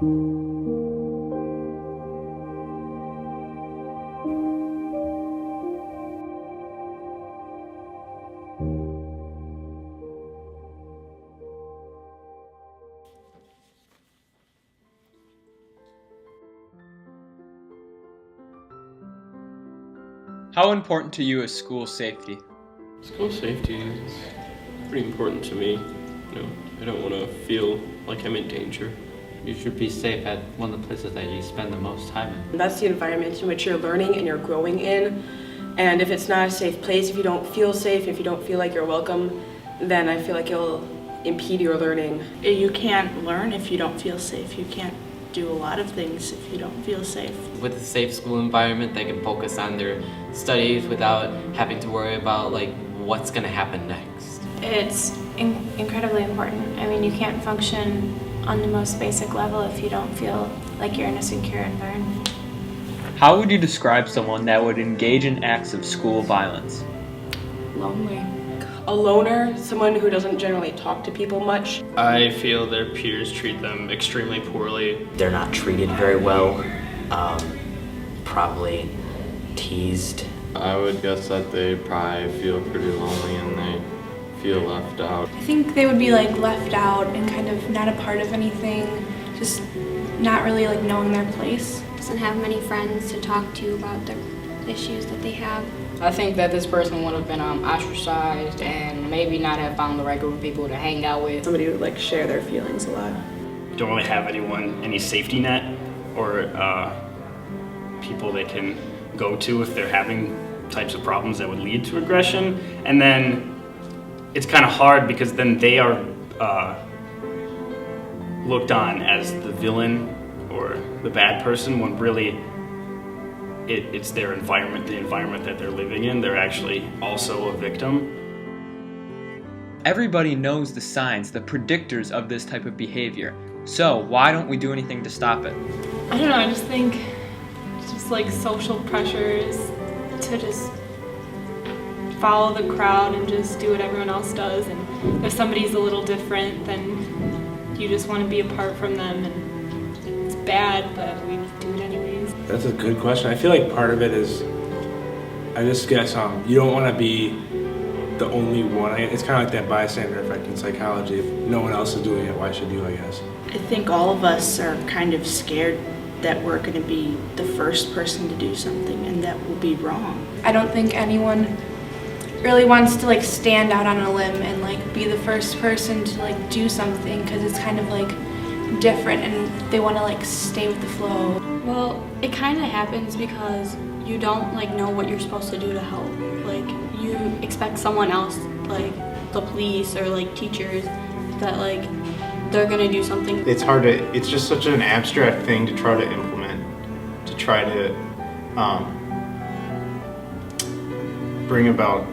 How important to you is school safety? School safety is pretty important to me. I don't want to feel like I'm in danger. You should be safe at one of the places that you spend the most time in. That's the environment in which you're learning and you're growing in. And if it's not a safe place, if you don't feel safe, if you don't feel like you're welcome, then I feel like it'll impede your learning. You can't learn if you don't feel safe. You can't do a lot of things if you don't feel safe. With a safe school environment, they can focus on their studies without having to worry about what's going to happen next. It's incredibly important. I mean, you can't function on the most basic level if you don't feel like you're in a secure environment. How would you describe someone that would engage in acts of school violence? Lonely. A loner, someone who doesn't generally talk to people much. I feel their peers treat them extremely poorly. They're not treated very well, probably teased. I would guess that they probably feel pretty lonely and they feel left out. I think they would be left out and kind of not a part of anything, just not really knowing their place. Doesn't have many friends to talk to about the issues that they have. I think that this person would have been ostracized and maybe not have found the right group of people to hang out with. Somebody who would share their feelings a lot. Don't really have any safety net or people they can go to if they're having types of problems that would lead to aggression. And then it's kind of hard because then they are looked on as the villain or the bad person when really it's their environment, the environment that they're living in. They're actually also a victim. Everybody knows the signs, the predictors of this type of behavior. So why don't we do anything to stop it? I don't know, I just think social pressures to just follow the crowd and just do what everyone else does. And if somebody's a little different, then you just want to be apart from them. And it's bad, but we do it anyways. That's a good question. I feel like part of it is, I just guess you don't want to be the only one. It's kind of like that bystander effect in psychology. If no one else is doing it, why should you, I guess? I think all of us are kind of scared that we're going to be the first person to do something and that will be wrong. I don't think anyone really wants to stand out on a limb and be the first person to do something, because it's kind of different and they want to stay with the flow. Well, it kind of happens because you don't know what you're supposed to do to help. You expect someone else, the police or teachers, that they're gonna do something. It's hard to, it's just such an abstract thing to try to implement, to try to bring about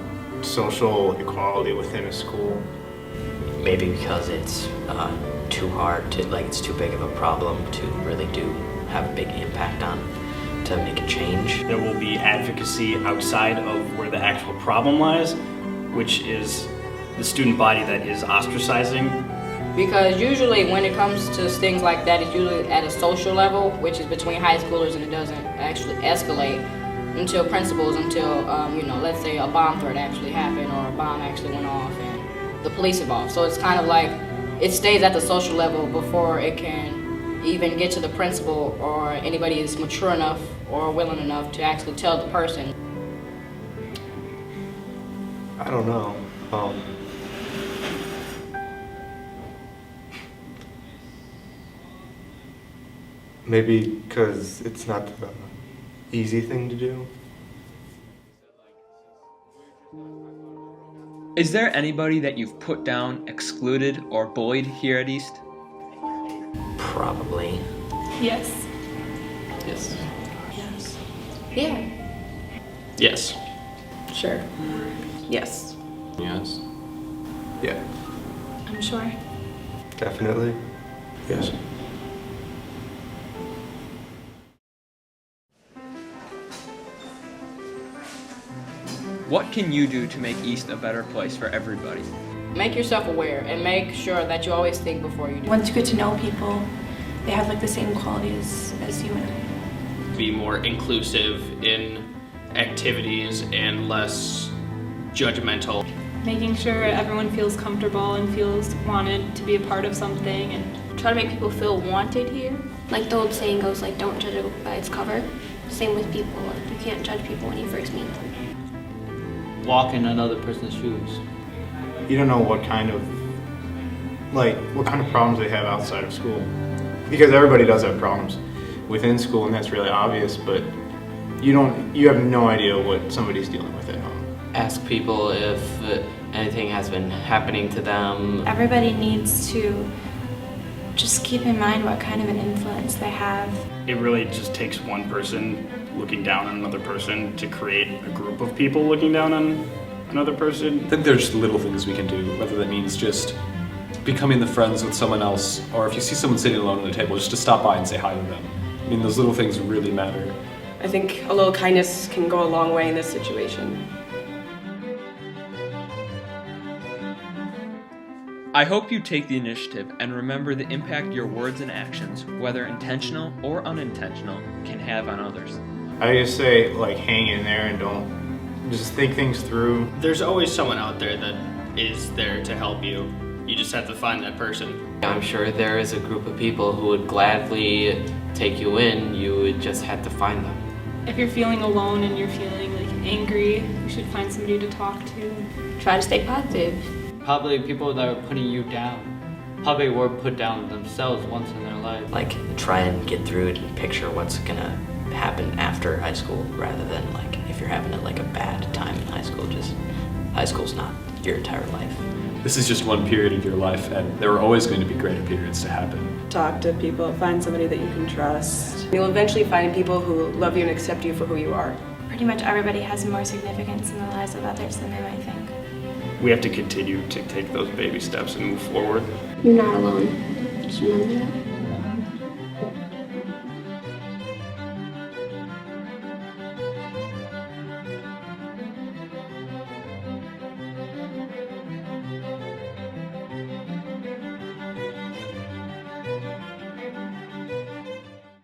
social equality within a school. Maybe because it's too hard to, it's too big of a problem to really do have a big impact on, to make a change. There will be advocacy outside of where the actual problem lies, which is the student body that is ostracizing. Because usually when it comes to things like that, it's usually at a social level, which is between high schoolers, and it doesn't actually escalate until principals, until, let's say a bomb threat actually happened or a bomb actually went off and the police involved. So it's kind of it stays at the social level before it can even get to the principal or anybody is mature enough or willing enough to actually tell the person. I don't know. Maybe because it's not the easy thing to do. Is there anybody that you've put down, excluded, or bullied here at East? Probably. Yes. Yes. Yes. Yeah. Yes. Sure. Yes. Yes. Yeah. I'm sure. Definitely. Yes. What can you do to make East a better place for everybody? Make yourself aware and make sure that you always think before you do. Once you get to know people, they have like the same qualities as you and I. Be more inclusive in activities and less judgmental. Making sure everyone feels comfortable and feels wanted to be a part of something, and try to make people feel wanted here. Like the old saying goes, like, don't judge a book by its cover. Same with people, like, you can't judge people when you first meet them. Walk in another person's shoes. You don't know what kind of problems they have outside of school. Because everybody does have problems within school, and that's really obvious, but you have no idea what somebody's dealing with at home. Ask people if anything has been happening to them. Everybody needs to just keep in mind what kind of an influence they have. It really just takes one person looking down on another person to create a group of people looking down on another person. I think there's little things we can do, whether that means just becoming the friends with someone else, or if you see someone sitting alone at a table, just to stop by and say hi to them. I mean, those little things really matter. I think a little kindness can go a long way in this situation. I hope you take the initiative and remember the impact your words and actions, whether intentional or unintentional, can have on others. I just say, hang in there and don't just think things through. There's always someone out there that is there to help you. You just have to find that person. I'm sure there is a group of people who would gladly take you in. You would just have to find them. if you're feeling alone and you're feeling angry, you should find somebody to talk to. Try to stay positive. Probably people that are putting you down probably were put down themselves once in their life. Try and get through it and picture what's gonna happen after high school, rather than if you're having a bad time in high school. Just high school's not your entire life. This is just one period of your life, and there are always going to be greater periods to happen. Talk to people, find somebody that you can trust. You'll eventually find people who love you and accept you for who you are. Pretty much everybody has more significance in the lives of others than they might think. We have to continue to take those baby steps and move forward. You're not alone. Just remember that.